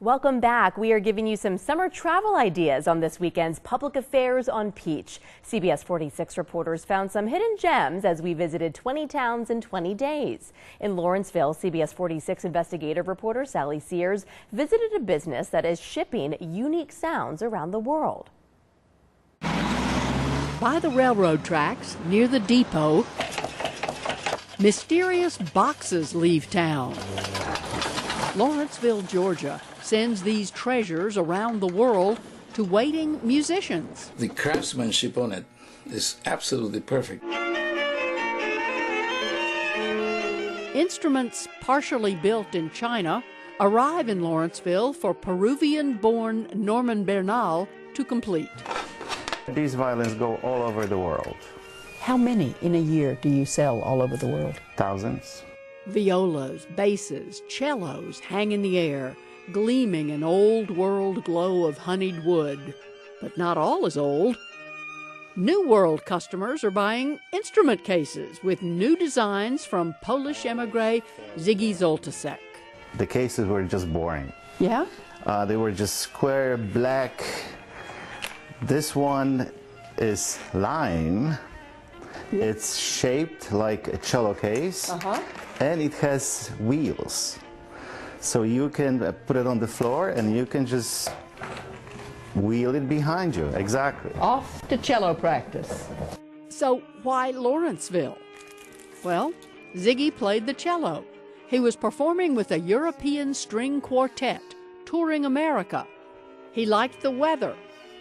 Welcome back. We are giving you some summer travel ideas on this weekend's Public Affairs on Peach. CBS 46 reporters found some hidden gems as we visited 20 towns in 20 days. In Lawrenceville, CBS 46 investigative reporter Sally Sears visited a business that is shipping unique sounds around the world. By the railroad tracks, near the depot, mysterious boxes leave town. Lawrenceville, Georgia, sends these treasures around the world to waiting musicians. The craftsmanship on it is absolutely perfect. Instruments partially built in China arrive in Lawrenceville for Peruvian-born Norman Bernal to complete. These violins go all over the world. How many in a year do you sell all over the world? Thousands. Violas, basses, cellos hang in the air, gleaming an old-world glow of honeyed wood. But not all is old. New World customers are buying instrument cases with new designs from Polish émigré Ziggy Zoltasek. The cases were just boring. Yeah? They were just square, black. This one is lime. It's shaped like a cello case, and it has wheels. So you can put it on the floor and you can just wheel it behind you. Exactly. Off to cello practice. So why Lawrenceville? Well, Ziggy played the cello. He was performing with a European string quartet, touring America. He liked the weather.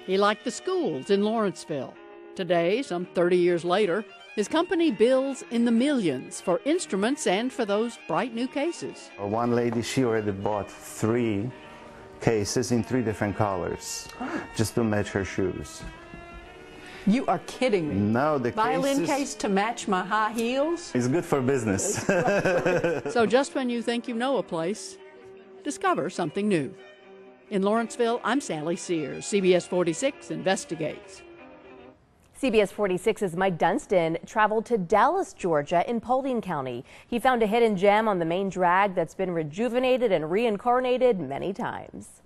He liked the schools in Lawrenceville. Today, some 30 years later, his company bills in the millions for instruments and for those bright new cases. One lady, she already bought 3 cases in 3 different colors just to match her shoes. You are kidding me. No, the violin case to match my high heels? It's good for business. So just when you think you know a place, discover something new. In Lawrenceville, I'm Sally Sears. CBS 46 investigates. CBS 46's Mike Dunstan traveled to Dallas, Georgia in Paulding County. He found a hidden gem on the main drag that's been rejuvenated and reincarnated many times.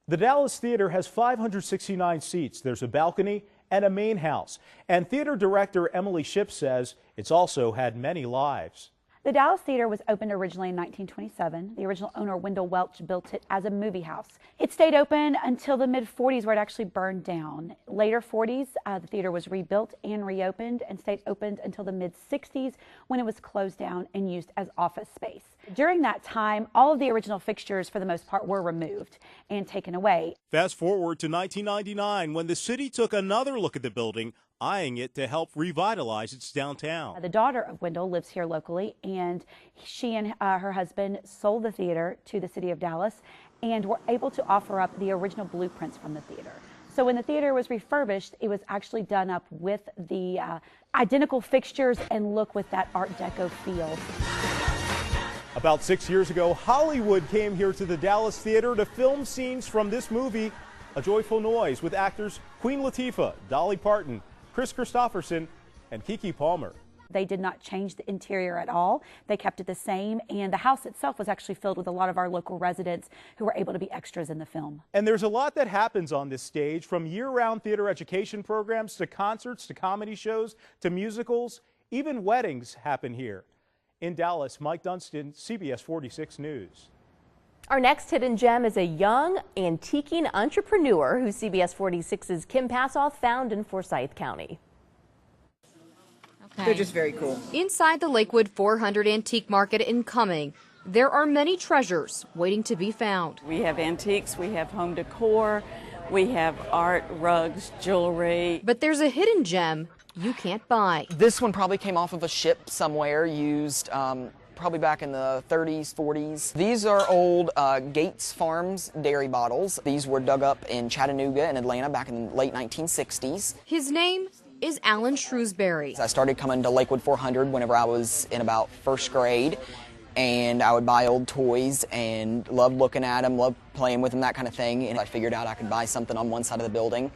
The Dallas Theater has 569 seats. There's a balcony and a main house. And theater director Emily Shipp says it's also had many lives. The Dallas Theater was opened originally in 1927. The original owner, Wendell Welch, built it as a movie house. It stayed open until the mid-40s where it actually burned down. Later 40s, the theater was rebuilt and reopened and stayed opened until the mid-60s when it was closed down and used as office space. During that time, all of the original fixtures, for the most part, were removed and taken away. Fast forward to 1999 when the city took another look at the building, eyeing it to help revitalize its downtown. The daughter of Wendell lives here locally, and she and her husband sold the theater to the city of Dallas and were able to offer up the original blueprints from the theater. So when the theater was refurbished, it was actually done up with the identical fixtures and look with that Art Deco feel. About 6 years ago, Hollywood came here to the Dallas Theater to film scenes from this movie, A Joyful Noise, with actors Queen Latifah, Dolly Parton, Chris Christopherson, and Keke Palmer. They did not change the interior at all. They kept it the same, and the house itself was actually filled with a lot of our local residents who were able to be extras in the film. And there's a lot that happens on this stage, from year-round theater education programs to concerts to comedy shows to musicals. Even weddings happen here. In Dallas, Mike Dunstan, CBS 46 News. Our next hidden gem is a young antiquing entrepreneur who CBS 46's Kim Passoff found in Forsyth County. They're just very cool. Inside the Lakewood 400 Antique Market in Cumming, there are many treasures waiting to be found. We have antiques, we have home decor, we have art, rugs, jewelry. But there's a hidden gem you can't buy. This one probably came off of a ship somewhere, used probably back in the 30s, 40s. These are old Gates Farms dairy bottles. These were dug up in Chattanooga and Atlanta back in the late 1960s. His name is Alan Shrewsbury. I started coming to Lakewood 400 whenever I was in about first grade, and I would buy old toys and loved looking at them, loved playing with them, that kind of thing. And I figured out I could buy something on one side of the building,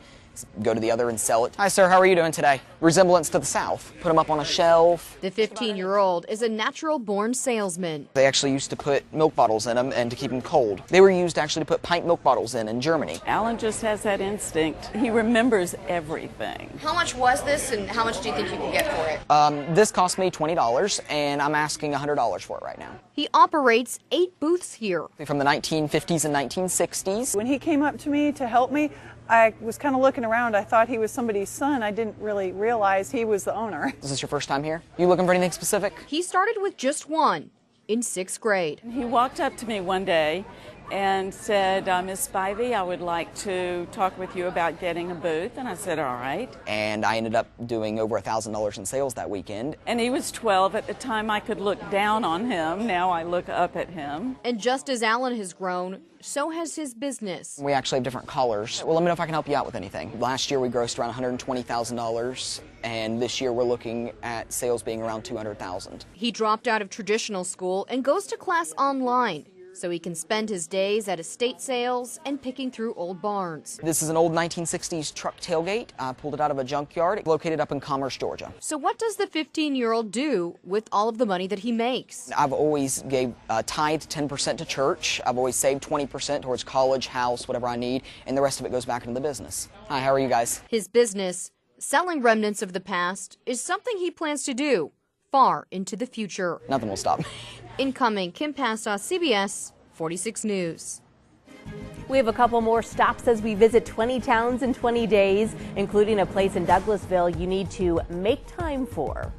go to the other and sell it. Hi, sir, how are you doing today? Resemblance to the South. Put them up on a shelf. The 15-year-old is a natural-born salesman. They actually used to put milk bottles in them and to keep them cold. They were used actually to put pint milk bottles in Germany. Alan just has that instinct. He remembers everything. How much was this, and how much do you think you can get for it? This cost me $20, and I'm asking $100 for it right now. He operates 8 booths here. From the 1950s and 1960s. When he came up to me to help me, I was kind of looking around. I thought he was somebody's son. I didn't really realize he was the owner. Is this your first time here? You looking for anything specific? He started with just one in 6th grade. He walked up to me one day and said, Miss Spivey, I would like to talk with you about getting a booth. And I said, all right. And I ended up doing over $1,000 in sales that weekend. And he was 12 at the time. I could look down on him. Now I look up at him. And just as Alan has grown, so has his business. We actually have different colors. Well, let me know if I can help you out with anything. Last year we grossed around $120,000, and this year we're looking at sales being around $200,000. He dropped out of traditional school and goes to class online, so he can spend his days at estate sales and picking through old barns. This is an old 1960s truck tailgate. I pulled it out of a junkyard located up in Commerce, Georgia. So what does the 15-year-old do with all of the money that he makes? I've always gave tithed 10% to church. I've always saved 20% towards college, house, whatever I need, and the rest of it goes back into the business. Hi, how are you guys? His business, selling remnants of the past, is something he plans to do far into the future. Nothing will stop me. Incoming, Kim Passaw, CBS 46 News. We have a couple more stops as we visit 20 towns in 20 days, including a place in Douglasville you need to make time for.